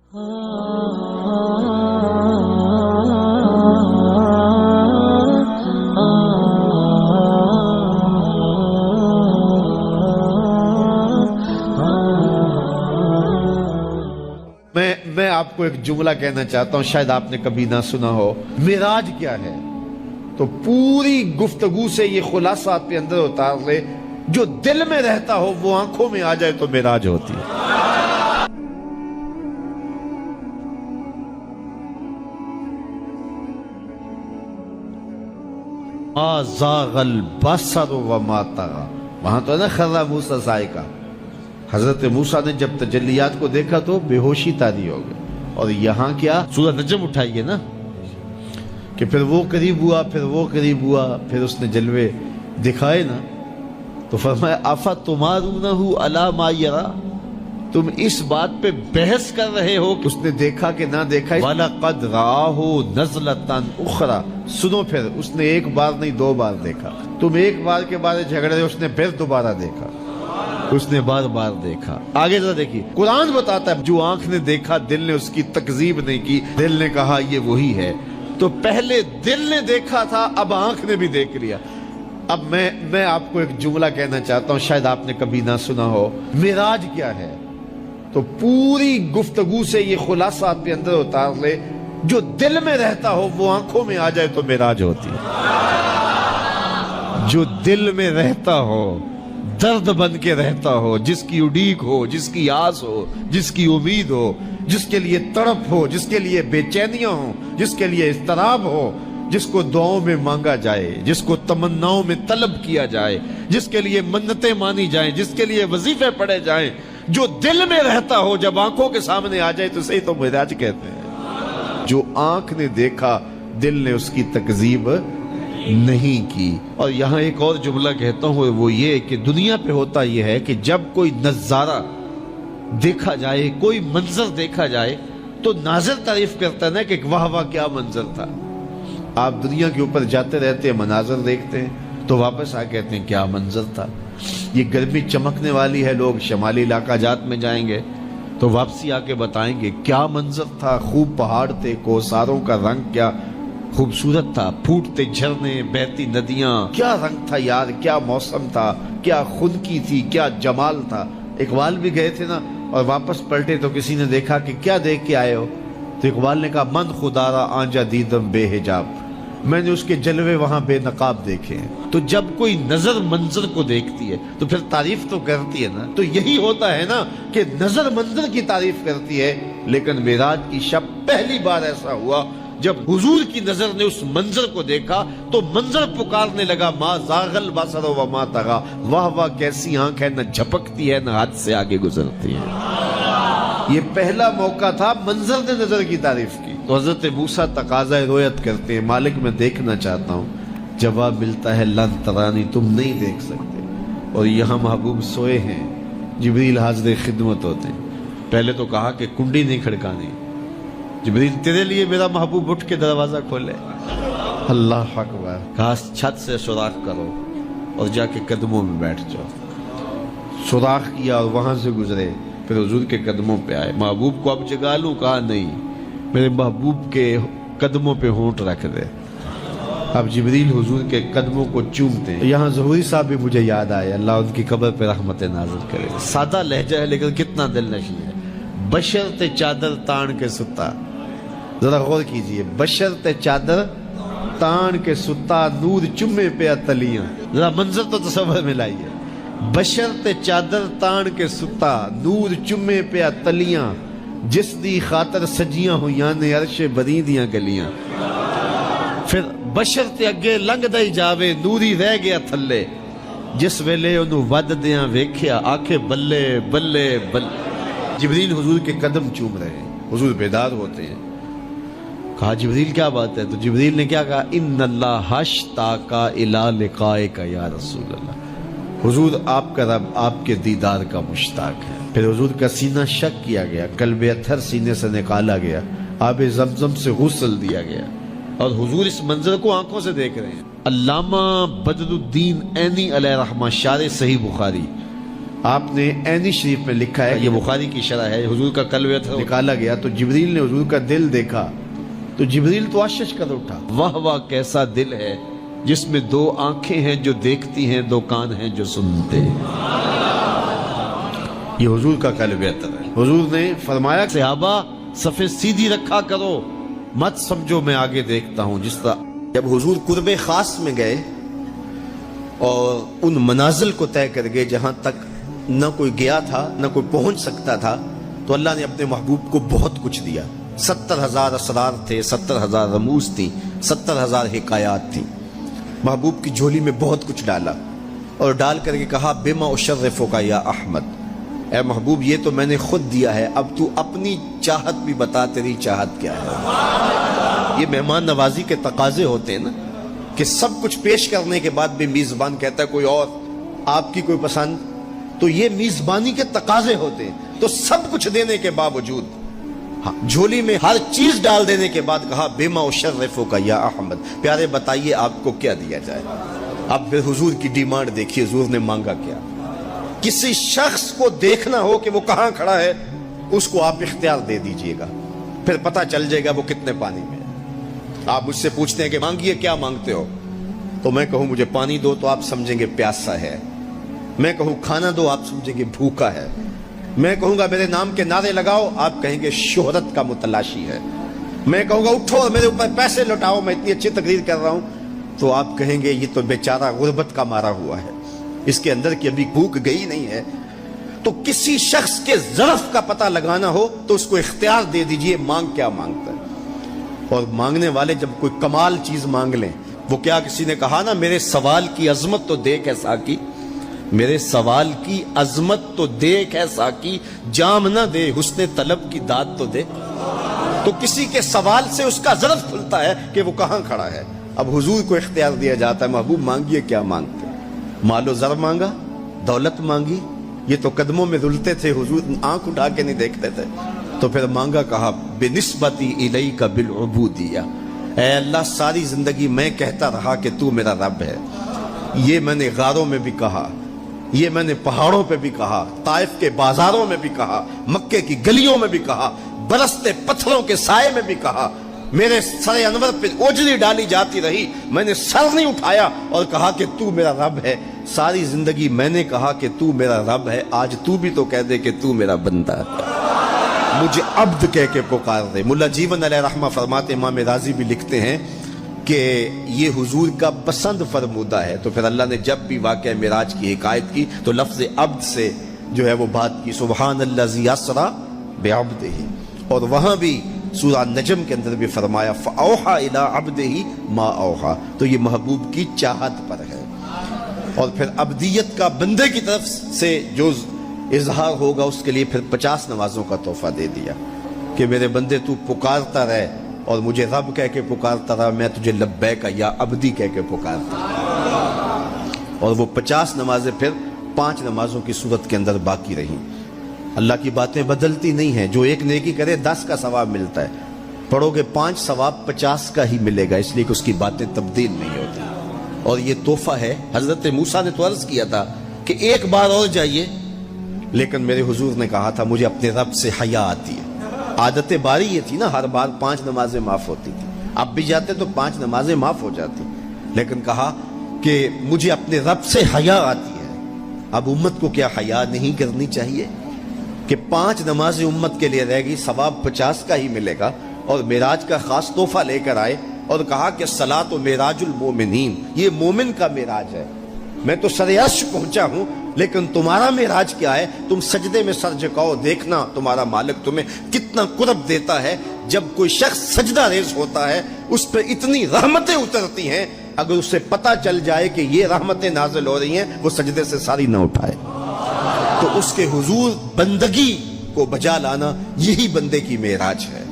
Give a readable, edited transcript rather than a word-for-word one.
میں آپ کو ایک جملہ کہنا چاہتا ہوں، شاید آپ نے کبھی نہ سنا ہو۔ معراج کیا ہے؟ تو پوری گفتگو سے یہ خلاصہ آپ کے اندر اتار لے، جو دل میں رہتا ہو وہ آنکھوں میں آ جائے تو معراج ہوتی ہے۔ ما زاغ البصر وما طغى، وہاں تو ہے نا خرّ موسیٰ صاعقہ۔ حضرت موسیٰ نے جب تجلیات کو دیکھا تو بے ہوشی طاری ہو گئے، اور یہاں کیا سورہ نجم اٹھائیے نا کہ پھر وہ قریب ہوا، پھر وہ قریب ہوا، پھر اس نے جلوے دکھائے نا، تو فرمایا اَفَتُمَارُونَهُ عَلَى مَا يَرَى، تم اس بات پہ بحث کر رہے ہو کہ اس نے دیکھا کہ نہ دیکھا۔ وَلَقَدْ رَآهُ نَزْلَةً أُخْرَى، سنو پھر اس نے ایک بار نہیں دو بار دیکھا۔ تم ایک بار کے بارے جھگڑ رہے، اس نے پھر دوبارہ دیکھا، اس نے بار بار دیکھا۔ آگے ذرا دیکھیے، قرآن بتاتا ہے جو آنکھ نے دیکھا دل نے اس کی تکذیب نہیں کی، دل نے کہا یہ وہی ہے۔ تو پہلے دل نے دیکھا تھا، اب آنکھ نے بھی دیکھ لیا۔ اب میں آپ کو ایک جملہ کہنا چاہتا ہوں، شاید آپ نے کبھی نہ سنا ہو۔ معراج کیا ہے؟ تو پوری گفتگو سے یہ خلاصہ آپ کے اندر اتار لے، جو دل میں رہتا ہو وہ آنکھوں میں آ جائے تو معراج ہوتی ہے۔ جو دل میں رہتا ہو، درد بن کے رہتا ہو، جس کی اڈیک ہو، جس کی آس ہو، جس کی امید ہو، جس کے لیے تڑپ ہو، جس کے لیے بے چینیاں ہوں، جس کے لیے اضطراب ہو، جس کو دعاؤں میں مانگا جائے، جس کو تمناؤں میں طلب کیا جائے، جس کے لیے منتیں مانی جائیں، جس کے لیے وظیفے پڑھے جائیں، جو دل میں رہتا ہو جب آنکھوں کے سامنے آ جائے تو صحیح تو معراج کہتے ہیں۔ جو آنکھ نے دیکھا دل نے اس کی تکذیب نہیں کی۔ اور یہاں ایک اور جملہ کہتا ہوں، وہ یہ کہ دنیا پہ ہوتا یہ ہے کہ جب کوئی نظارہ دیکھا جائے، کوئی منظر دیکھا جائے تو ناظر تعریف کرتا ہے نا کہ واہ واہ کیا منظر تھا۔ آپ دنیا کے اوپر جاتے رہتے ہیں، مناظر دیکھتے ہیں تو واپس آ کہتے ہیں کیا منظر تھا۔ یہ گرمی چمکنے والی ہے، لوگ شمالی علاقہ جات میں جائیں گے تو واپسی آ کے بتائیں گے کیا منظر تھا، خوب پہاڑ تھے، کوساروں کا رنگ کیا خوبصورت تھا، پھوٹتے جھرنے، بہتی ندیاں، کیا رنگ تھا یار، کیا موسم تھا، کیا خنکی تھی، کیا جمال تھا۔ اقبال بھی گئے تھے نا، اور واپس پلٹے تو کسی نے دیکھا کہ کیا دیکھ کے آئے ہو، تو اقبال نے کہا من خدارا آنجا دیدم بے حجاب، میں نے اس کے جلوے وہاں بے نقاب دیکھے ہیں۔ تو جب کوئی نظر منظر کو دیکھتی ہے تو پھر تعریف تو کرتی ہے نا۔ تو یہی ہوتا ہے نا کہ نظر منظر کی تعریف کرتی ہے، لیکن معراج کی شب پہلی بار ایسا ہوا جب حضور کی نظر نے اس منظر کو دیکھا تو منظر پکارنے لگا ما زاغ البصر وما طغى، واہ واہ کیسی آنکھ ہے، نہ جھپکتی ہے نہ حد سے آگے گزرتی ہے۔ یہ پہلا موقع تھا منظر نے نظر کی تعریف کی۔ تو حضرت موسیٰ تقاضۂ رویت کرتے ہیں، مالک میں دیکھنا چاہتا ہوں۔ جواب ملتا ہے لن ترانی، تم نہیں دیکھ سکتے۔ اور یہاں محبوب سوئے ہیں، جبریل حاضر خدمت ہوتے ہیں۔ پہلے تو کہا کہ کنڈی نہیں کھڑکانی، جبریل تیرے لیے میرا محبوب اٹھ کے دروازہ کھولے۔ اللہ اکبر، کہا چھت سے سوراخ کرو اور جا کے قدموں میں بیٹھ جاؤ۔ سوراخ کیا اور وہاں سے گزرے، پھر حضور کے قدموں پہ آئے۔ محبوب کو اب جگا لوں؟ کہا نہیں، میرے محبوب کے قدموں پہ ہونٹ رکھ دے۔ اب جبریل حضور کے قدموں کو چومتے ہیں۔ یہاں ظہوری صاحب بھی مجھے یاد آئے، اللہ ان کی قبر پہ رحمت نازل کرے۔ سادہ لہجہ ہے لیکن کتنا دل نشین ہے۔ بشرط چادر تان کے ستا، ذرا غور کیجئے، بشرط چادر تان کے ستا، نور چمے پہ تلیاں۔ ذرا منظر تو تصور میں لائیے، بشرط چادر تان کے ستا، نور چمے پہ تلیاں، جس دی خاطر سجیاں ہویاں نے عرش بری دیاں گلیاں۔ پھر بشرط اگے لنگ دائی جاوے، نوری رہ گیا تھلے، جس ویلے انہوں ود دیاں ویکھیا، آکھے بلے بلے بلے۔ جبریل حضور کے قدم چوم رہے ہیں، حضور بیدار ہوتے ہیں۔ کہا جبریل کیا بات ہے؟ تو جبریل نے کیا کہا؟ ان اللہ اشتاقا الی لقائک یا رسول اللہ، حضور آپ کا رب آپ کے دیدار کا مشتاق ہے۔ پھر حضور کا سینہ شق کیا گیا، قلب اطہر سینے سے نکالا گیا، آب زمزم سے غسل دیا گیا، اور حضور اس منظر کو آنکھوں سے دیکھ رہے ہیں۔ علامہ بدر الدین عینی علیہ رحمہ، شارح صحیح بخاری، آپ نے عینی شریف میں لکھا ہے، یہ بخاری کی شرح ہے، حضور کا قلب تھا، نکالا گیا تو جبریل نے حضور کا دل دیکھا تو جبریل تو آشش کر اٹھا، واہ واہ کیسا دل ہے جس میں دو آنکھیں ہیں جو دیکھتی ہیں، دو کان ہیں جو سنتے ہیں۔ یہ حضور کا قلب ہے۔ حضور نے فرمایا کہ صحابہ صفے سیدھی رکھا کرو، مت سمجھو میں آگے دیکھتا ہوں۔ جس طرح جب حضور قرب خاص میں گئے اور ان منازل کو طے کر گئے جہاں تک نہ کوئی گیا تھا نہ کوئی پہنچ سکتا تھا، تو اللہ نے اپنے محبوب کو بہت کچھ دیا۔ 70,000 اسرار تھے، 70,000 رموز تھیں، 70,000 حکایات تھیں۔ محبوب کی جھولی میں بہت کچھ ڈالا اور ڈال کر کے کہا بما اشرفک یا احمد، اے محبوب یہ تو میں نے خود دیا ہے، اب تو اپنی چاہت بھی بتا، تیری چاہت کیا ہے۔ یہ مہمان نوازی کے تقاضے ہوتے ہیں نا، کہ سب کچھ پیش کرنے کے بعد بھی میزبان کہتا ہے کوئی اور، آپ کی کوئی پسند، تو یہ میزبانی کے تقاضے ہوتے ہیں۔ تو سب کچھ دینے کے باوجود جھولی میں ہر چیز ڈال دینے کے بعد کہا بما اشرفک یا احمد، پیارے بتائیے آپ کو کیا دیا جائے۔ اب پھر حضور کی ڈیمانڈ دیکھیے، حضور نے مانگا کیا۔ کسی شخص کو دیکھنا ہو کہ وہ کہاں کھڑا ہے، اس کو آپ اختیار دے دیجئے گا، پھر پتہ چل جائے گا وہ کتنے پانی میں ہے۔ آپ مجھ سے پوچھتے ہیں کہ مانگیے کیا مانگتے ہو، تو میں کہوں مجھے پانی دو تو آپ سمجھیں گے پیاسا ہے، میں کہوں کھانا دو آپ سمجھیں گے بھوکا ہے، میں کہوں گا میرے نام کے نعرے لگاؤ آپ کہیں گے شہرت کا متلاشی ہے، میں کہوں گا اٹھو اور میرے اوپر پیسے لوٹاؤ میں اتنی اچھی تقریر کر رہا ہوں، تو آپ کہیں گے یہ تو بیچارہ غربت کا مارا ہوا ہے، اس کے اندر کی ابھی بھوک گئی نہیں ہے۔ تو کسی شخص کے ظرف کا پتہ لگانا ہو تو اس کو اختیار دے دیجئے مانگ کیا مانگتا ہے۔ اور مانگنے والے جب کوئی کمال چیز مانگ لیں، وہ کیا کسی نے کہا نا میرے سوال کی عظمت تو دیکھ ہے ساقی، میرے سوال کی عظمت تو دیکھ ہے ساقی، جام نہ دے حسن طلب کی داد تو دے۔ تو کسی کے سوال سے اس کا ظرف کھلتا ہے کہ وہ کہاں کھڑا ہے۔ اب حضور کو اختیار دیا جاتا ہے محبوب مانگیے کیا مانگتے، مال و زر مانگا، دولت مانگی، یہ تو قدموں میں رلتے تھے، حضور آنکھ اٹھا کے نہیں دیکھتے تھے، تو پھر مانگا کہا بنسبتی الیک بالعبودیہ، اے اللہ ساری زندگی میں کہتا رہا کہ تو میرا رب ہے، یہ میں نے غاروں میں بھی کہا، یہ میں نے پہاڑوں پہ بھی کہا، طائف کے بازاروں میں بھی کہا، مکے کی گلیوں میں بھی کہا، برستے پتھروں کے سائے میں بھی کہا، میرے سر انور پہ اوجلی ڈالی جاتی رہی، میں نے سر نہیں اٹھایا اور کہا کہ تو میرا رب ہے، ساری زندگی میں نے کہا کہ تو میرا رب ہے، آج تو بھی تو کہہ دے کہ تو میرا بندہ ہے، مجھے عبد کہہ کے پکار دے۔ ملا جیون علیہ رحمہ فرماتے، امام راضی بھی لکھتے ہیں کہ یہ حضور کا پسند فرمودہ ہے، تو پھر اللہ نے جب بھی واقعہ معراج کی حکایت کی تو لفظ عبد سے جو ہے وہ بات کی، سبحان الذی اسری بعبدہ، اور وہاں بھی سورہ نجم کے اندر بھی فرمایا فَأَوْحَى إِلَىٰ عَبْدِهِ مَا أَوْحَى، تو یہ محبوب کی چاہت پر ہے۔ اور پھر عبدیت کا بندے کی طرف سے جو اظہار ہوگا اس کے لیے پھر 50 نمازوں کا تحفہ دے دیا کہ میرے بندے تو پکارتا رہے اور مجھے رب کہہ کے پکارتا رہا، میں تجھے لبیک یا عبدی کہہ کے پکارتا رہا۔ اور وہ 50 نمازیں پھر 5 نمازوں کی صورت کے اندر باقی رہیں۔ اللہ کی باتیں بدلتی نہیں ہیں، جو ایک نیکی کرے 10 کا ثواب ملتا ہے، پڑھو گے 5 ثواب 50 کا ہی ملے گا، اس لیے کہ اس کی باتیں تبدیل نہیں ہوتی۔ اور یہ تحفہ ہے، حضرت موسیٰ نے تو عرض کیا تھا کہ ایک بار اور جائیے، لیکن میرے حضور نے کہا تھا مجھے اپنے رب سے حیا آتی ہے۔ عادت باری یہ تھی نا، ہر بار 5 نمازیں معاف ہوتی تھی، اب بھی جاتے تو 5 نمازیں معاف ہو جاتی، لیکن کہا کہ مجھے اپنے رب سے حیا آتی ہے۔ اب امت کو کیا حیا نہیں کرنی چاہیے کہ 5 نمازیں امت کے لیے رہ گئی، ثواب 50 کا ہی ملے گا، اور معراج کا خاص تحفہ لے کر آئے اور کہا کہ صلاۃ و معراج المومنین، یہ مومن کا معراج ہے، میں تو سر عرش پہنچا ہوں لیکن تمہارا معراج کیا ہے، تم سجدے میں سر جھکاؤ، دیکھنا تمہارا مالک تمہیں کتنا قرب دیتا ہے۔ جب کوئی شخص سجدہ ریز ہوتا ہے اس پہ اتنی رحمتیں اترتی ہیں، اگر اسے پتہ چل جائے کہ یہ رحمتیں نازل ہو رہی ہیں وہ سجدے سے ساری نہ اٹھائے۔ تو اس کے حضور بندگی کو بجا لانا یہی بندے کی معراج ہے۔